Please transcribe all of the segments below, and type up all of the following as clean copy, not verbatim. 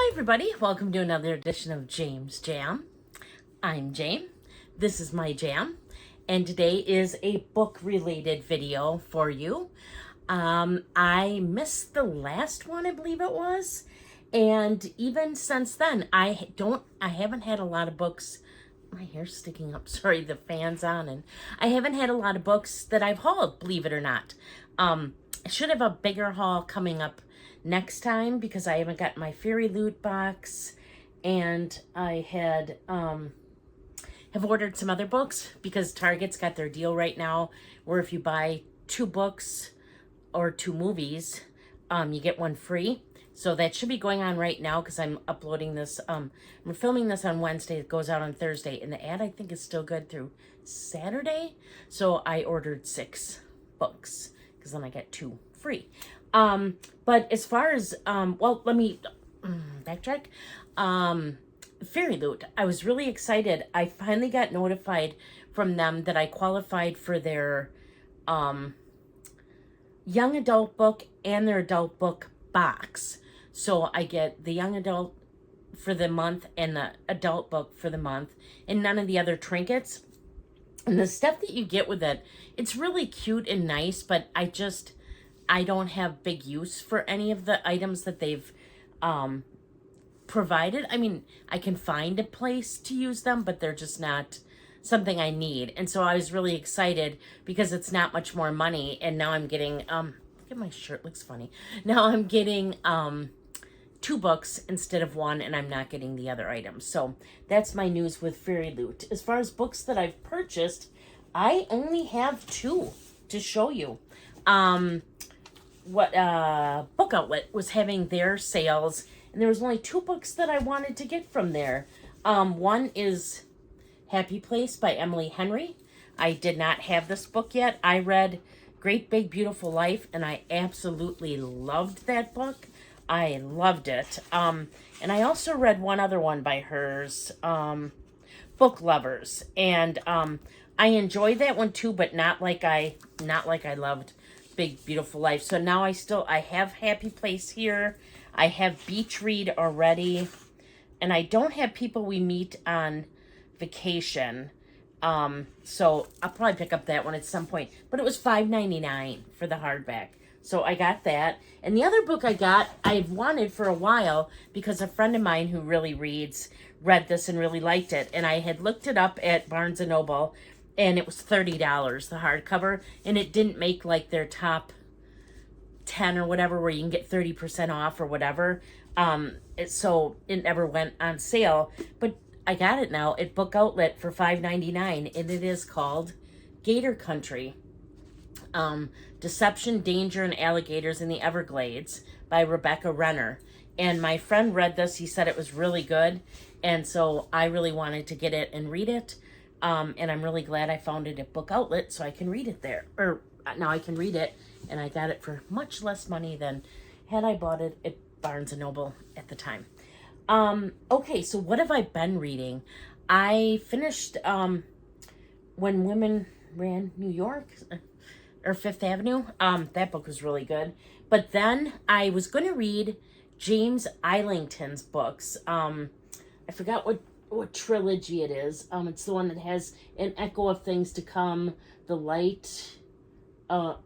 Hi everybody, welcome to another edition of Jame's Jam. I'm Jame, this is my jam, and today is a book related video for you. I missed the last one, I believe it was, and even since then I haven't had a lot of books. My hair's sticking up, sorry, the fan's on, and I haven't had a lot of books that I've hauled, believe it or not. I should have a bigger haul coming up next time because I haven't got my Fairy Loot box, and I have ordered some other books because Target's got their deal right now where if you buy 2 books or 2 movies, you get one free. So that should be going on right now because I'm uploading this. I'm filming this on Wednesday. It goes out on Thursday, and the ad I think is still good through Saturday. So I ordered 6 books because then I get 2 free. But as far as well, let me backtrack. Fairy Loot, I was really excited. I finally got notified from them that I qualified for their young adult book and their adult book box. So I get the young adult for the month and the adult book for the month, and none of the other trinkets. And the stuff that you get with it, it's really cute and nice, but I don't have big use for any of the items that they've provided. I mean, I can find a place to use them, but they're just not something I need. And so I was really excited because it's not much more money, and now I'm getting look at my shirt, looks funny. Now I'm getting 2 books instead of 1, and I'm not getting the other items. So that's my news with Fairy Loot. As far as books that I've purchased, I only have 2 to show you. Book Outlet was having their sales, and there was only 2 books that I wanted to get from there. One is Happy Place by Emily Henry. I did not have this book yet. I read Great Big Beautiful Life, and I absolutely loved that book. I loved it. And I also read one other one by hers, Book Lovers, and I enjoyed that one too, but not like I loved Big Beautiful Life. So now I have Happy Place here. I have Beach Read already, and I don't have People We Meet on Vacation. So I'll probably pick up that one at some point, but it was $5.99 for the hardback. So I got that. And the other book I've wanted for a while because a friend of mine who really read this and really liked it. And I had looked it up at Barnes & Noble, and it was $30, the hardcover. And it didn't make like their top 10 or whatever where you can get 30% off or whatever. So it never went on sale. But I got it now at Book Outlet for $5.99, and it is called Gator Country. Deception, Danger, and Alligators in the Everglades by Rebecca Renner. And my friend read this. He said it was really good. And so I really wanted to get it and read it. And I'm really glad I found it at Book Outlet so I can read it there. Or now I can read it. And I got it for much less money than had I bought it at Barnes & Noble at the time. Okay, so what have I been reading? I finished When Women Ran New York, or Fifth Avenue. That book was really good. But then I was going to read James Islington's books. I forgot what trilogy it is. It's the one that has An Echo of Things to Come, The Light of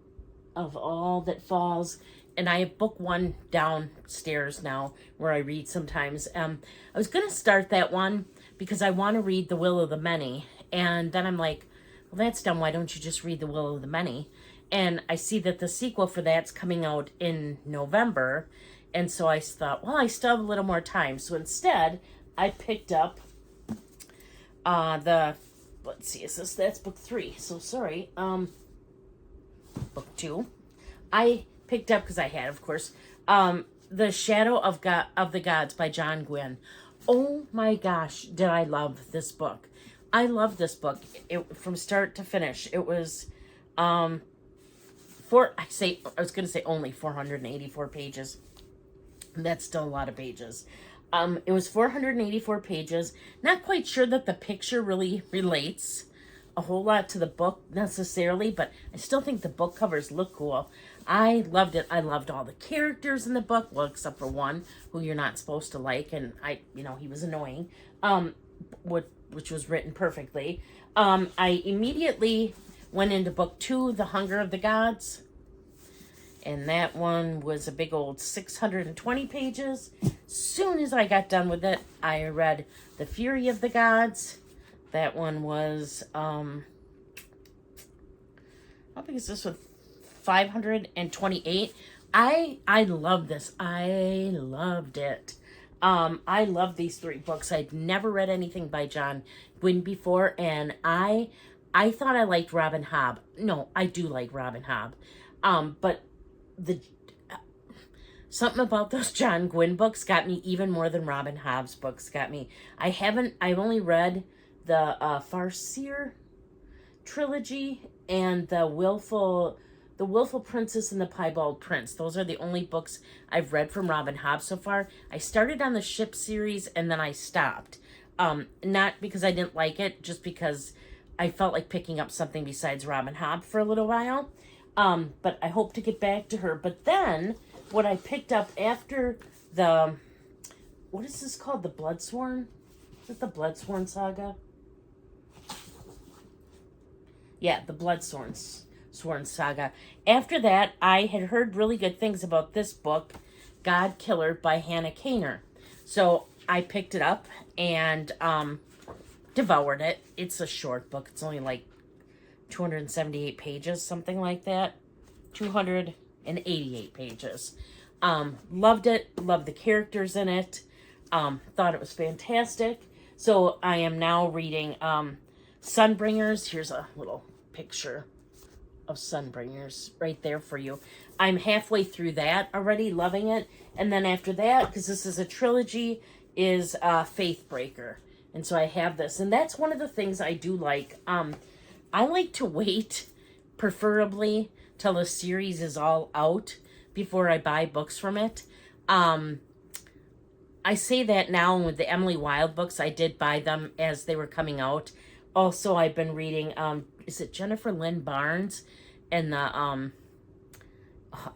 All That Falls. And I have book 1 downstairs now where I read sometimes. I was going to start that one because I want to read The Will of the Many. And then I'm like, well, that's dumb. Why don't you just read The Will of the Many? And I see that the sequel for that's coming out in November. And so I thought, well, I still have a little more time. So instead, I picked up let's see, that's book 3. So sorry, book 2. I picked up, because I had, of course, The Shadow of the Gods by John Gwynne. Oh my gosh, did I love this book. I love this book from start to finish. It was I was going to say only 484 pages. That's still a lot of pages. It was 484 pages. Not quite sure that the picture really relates a whole lot to the book necessarily, but I still think the book covers look cool. I loved it. I loved all the characters in the book, well, except for one who you're not supposed to like, and he was annoying, which was written perfectly. I immediately went into book 2, The Hunger of the Gods, and that one was a big old 620 pages. Soon as I got done with it, I read The Fury of the Gods. That one was, how big is this one? 528. I love this. I loved it. I love these 3 books. I'd never read anything by John Gwynne before, and I thought I liked Robin Hobb. No, I do like Robin Hobb. But something about those John Gwynne books got me even more than Robin Hobb's books got me. I've only read the Farseer trilogy and the Willful Princess and the Piebald Prince. Those are the only books I've read from Robin Hobb so far. I started on the Ship series and then I stopped. Not because I didn't like it, just because I felt like picking up something besides Robin Hobb for a little while. But I hope to get back to her. But then what I picked up after what is this called? The Bloodsworn? Is it the Bloodsworn saga? Yeah, the Bloodsworn saga. After that, I had heard really good things about this book, God Killer by Hannah Kaner. So I picked it up and devoured it. It's a short book. It's only like 278 pages, something like that. 288 pages. Loved it. Loved the characters in it. Thought it was fantastic. So I am now reading Sunbringers. Here's a little picture of Sunbringers right there for you. I'm halfway through that already, loving it. And then after that, because this is a trilogy, is Faithbreaker. And so I have this. And that's one of the things I do like. I like to wait, preferably, till the series is all out before I buy books from it. I say that now, and with the Emily Wilde books, I did buy them as they were coming out. Also, I've been reading, is it Jennifer Lynn Barnes? And the,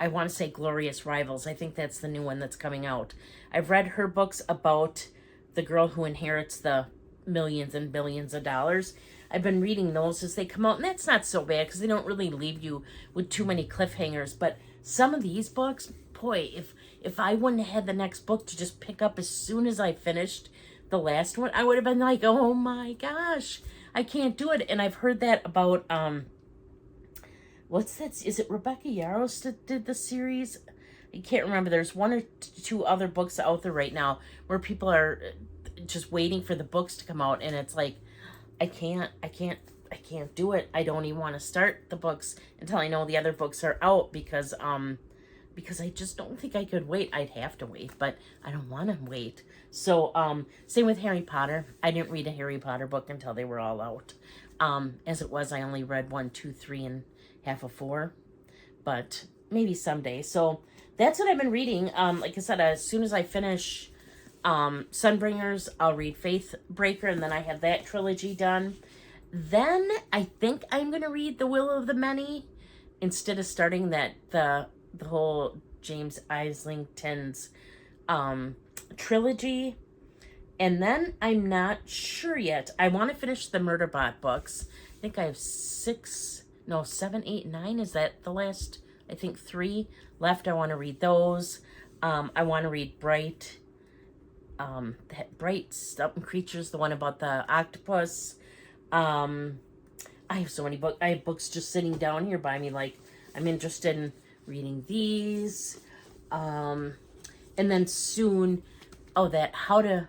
I want to say Glorious Rivals. I think that's the new one that's coming out. I've read her books about the girl who inherits the millions and billions of dollars. I've been reading those as they come out, and that's not so bad because they don't really leave you with too many cliffhangers. But some of these books, boy, if I wouldn't have had the next book to just pick up as soon as I finished the last one, I would have been like, oh my gosh, I can't do it. And I've heard that about, what's that? Is it Rebecca Yarros that did the series? I can't remember. There's 1 or 2 other books out there right now where people are just waiting for the books to come out, and it's like, I can't do it. I don't even want to start the books until I know the other books are out because I just don't think I could wait. I'd have to wait, but I don't want to wait. So, same with Harry Potter. I didn't read a Harry Potter book until they were all out. As it was, I only read 1, 2, 3, and half of 4, but maybe someday. So that's what I've been reading. Like I said, as soon as I finish Sunbringers, I'll read Faithbreaker, and then I have that trilogy done. Then I think I'm going to read The Will of the Many instead of starting the whole James Islington's trilogy. And then I'm not sure yet. I want to finish the Murderbot books. I think I have 7, 8, 9. Is that the last, I think, 3 left? I want to read those. I want to read Bright Something Creatures, the one about the octopus. I have so many books. I have books just sitting down here by me. Like, I'm interested in reading these. And then soon, How to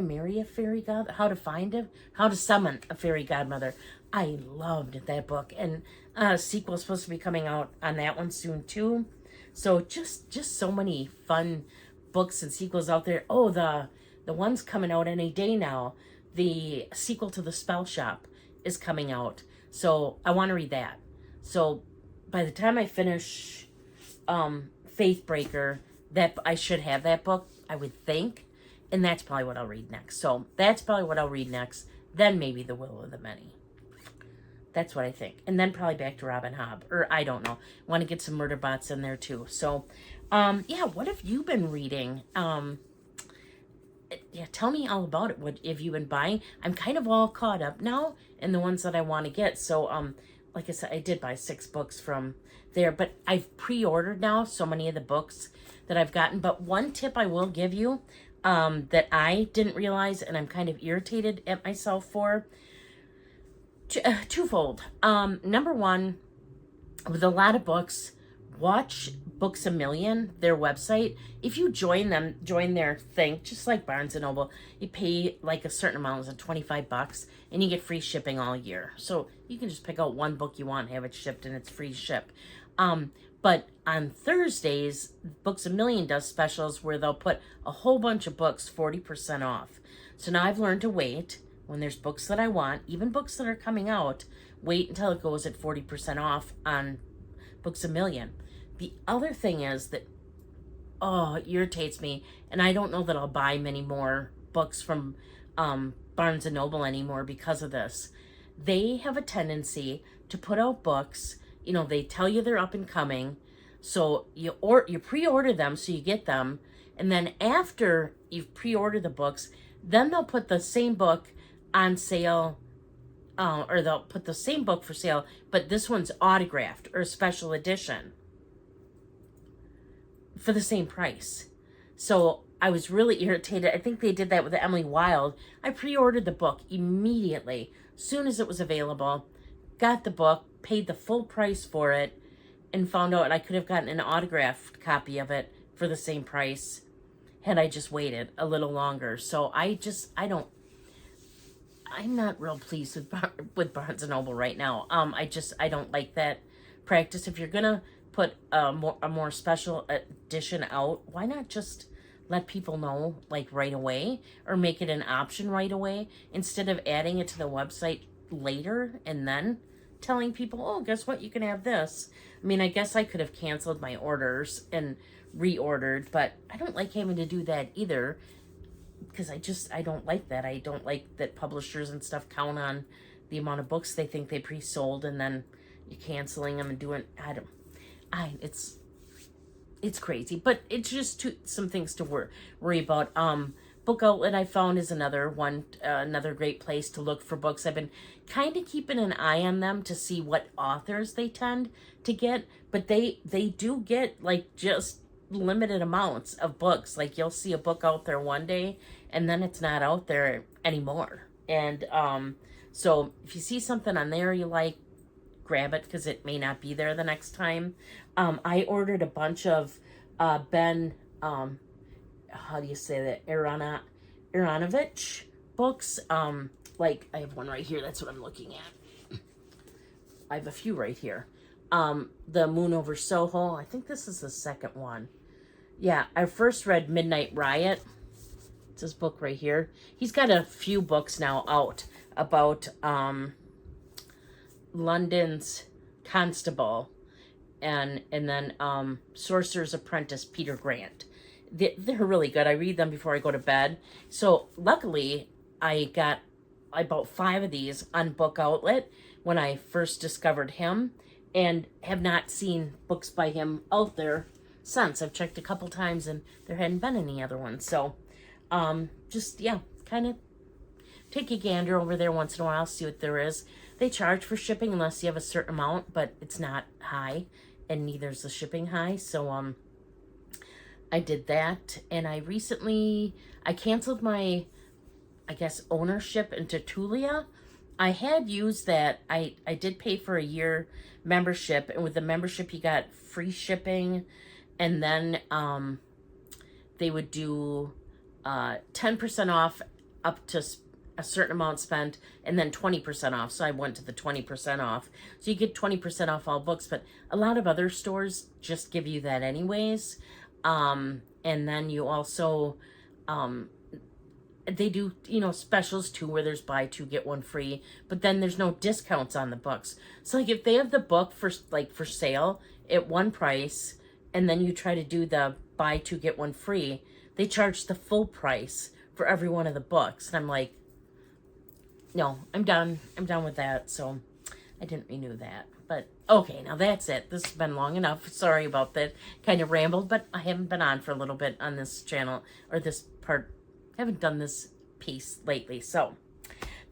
Marry a Fairy God? How to Summon a Fairy Godmother. I loved that book. And a sequel is supposed to be coming out on that one soon too. So just so many fun books and sequels out there. Oh, the one's coming out any day now. The sequel to The Spell Shop is coming out. So I want to read that. So by the time I finish Faithbreaker, that I should have that book, I would think. And that's probably what I'll read next. So that's probably what I'll read next. then maybe The Will of the Many. That's what I think. And then probably back to Robin Hobb. Or I don't know. Want to get some murder bots in there too. So, yeah, what have you been reading? Yeah, tell me all about it. What have you been buying? I'm kind of all caught up now in the ones that I want to get. So, like I said, I did buy 6 books from there, but I've pre-ordered now so many of the books that I've gotten. But one tip I will give you, that I didn't realize, and I'm kind of irritated at myself for, twofold. Number one, with a lot of books, watch Books A Million, their website. If you join their thing, just like Barnes and Noble, you pay like a certain amount, it's $25, and you get free shipping all year. So you can just pick out one book you want, have it shipped, and it's free ship. But on Thursdays, Books A Million does specials where they'll put a whole bunch of books 40% off. So now I've learned to wait. When there's books that I want, even books that are coming out, wait until it goes at 40% off on Books A Million. The other thing is that, it irritates me, and I don't know that I'll buy many more books from Barnes & Noble anymore because of this. They have a tendency to put out books, they tell you they're up and coming, so you pre-order them so you get them, and then after you've pre-ordered the books, then they'll put the same book on sale, or they'll put the same book for sale, but this one's autographed or special edition for the same price. So I was really irritated. I think they did that with Emily Wilde. I pre-ordered the book immediately, soon as it was available, got the book, paid the full price for it, and found out I could have gotten an autographed copy of it for the same price had I just waited a little longer. So I'm not real pleased with Barnes & Noble right now. I don't like that practice. If you're going to put a more special edition out, why not just let people know like right away, or make it an option right away instead of adding it to the website later and then telling people, oh, guess what? You can have this. I mean, I guess I could have canceled my orders and reordered, but I don't like having to do that either. Because I don't like that. I don't like that publishers and stuff count on the amount of books they think they pre-sold, and then you're canceling them and doing, it's crazy. But it's just some things to worry about. Book Outlet I found is another great place to look for books. I've been kind of keeping an eye on them to see what authors they tend to get, but they do get like just limited amounts of books. Like you'll see a book out there one day and then it's not out there anymore. And so if you see something on there you like, grab it, because it may not be there the next time. I ordered a bunch of Ben, how do you say that, Aronovich books. Like I have one right here, that's what I'm looking at. I have a few right here. The Moon Over Soho, I think this is the second one. Yeah, I first read Midnight Riot. It's his book right here. He's got a few books now out about London's constable, and then Sorcerer's Apprentice Peter Grant. They're really good. I read them before I go to bed. So luckily, I bought 5 of these on Book Outlet when I first discovered him, and have not seen books by him out there since. I've checked a couple times and there hadn't been any other ones. So kind of take a gander over there once in a while, see what there is. They charge for shipping unless you have a certain amount, but it's not high, and neither is the shipping high. So I did that, and I canceled my, I guess, ownership in Tertulia. I had used that. I did pay for a year membership, and with the membership you got free shipping, and then they would do 10% off up to a certain amount spent, and then 20% off. So I went to the 20% off. So you get 20% off all books, but a lot of other stores just give you that anyways. And then you also, they do, specials too, where there's buy 2, get 1 free, but then there's no discounts on the books. So like if they have the book for sale at one price, and then you try to do the buy 2, get 1 free, they charge the full price for every one of the books. And I'm like, no, I'm done. I'm done with that. So I didn't renew that. But okay, now that's it. This has been long enough. Sorry about that. Kind of rambled, but I haven't been on for a little bit on this channel, or this part. I haven't done this piece lately. So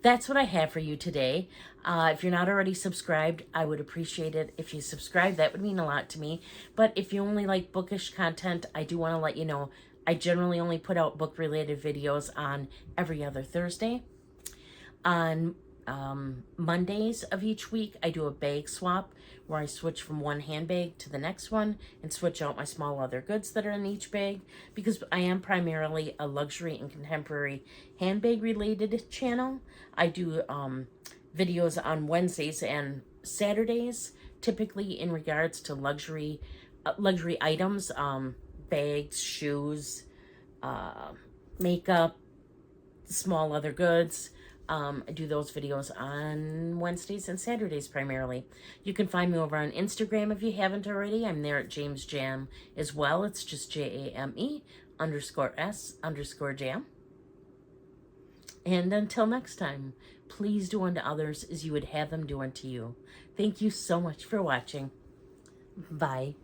that's what I have for you today. If you're not already subscribed, I would appreciate it if you subscribe. That would mean a lot to me. But if you only like bookish content, I do want to let you know I generally only put out book-related videos on every other Thursday. On Mondays of each week, I do a bag swap where I switch from one handbag to the next one and switch out my small leather goods that are in each bag, because I am primarily a luxury and contemporary handbag related channel. I do videos on Wednesdays and Saturdays, typically in regards to luxury items, bags, shoes, makeup, small leather goods. I do those videos on Wednesdays and Saturdays primarily. You can find me over on Instagram if you haven't already. I'm there at James Jam as well. It's just JAME_S_Jam. And until next time, please do unto others as you would have them do unto you. Thank you so much for watching. Bye.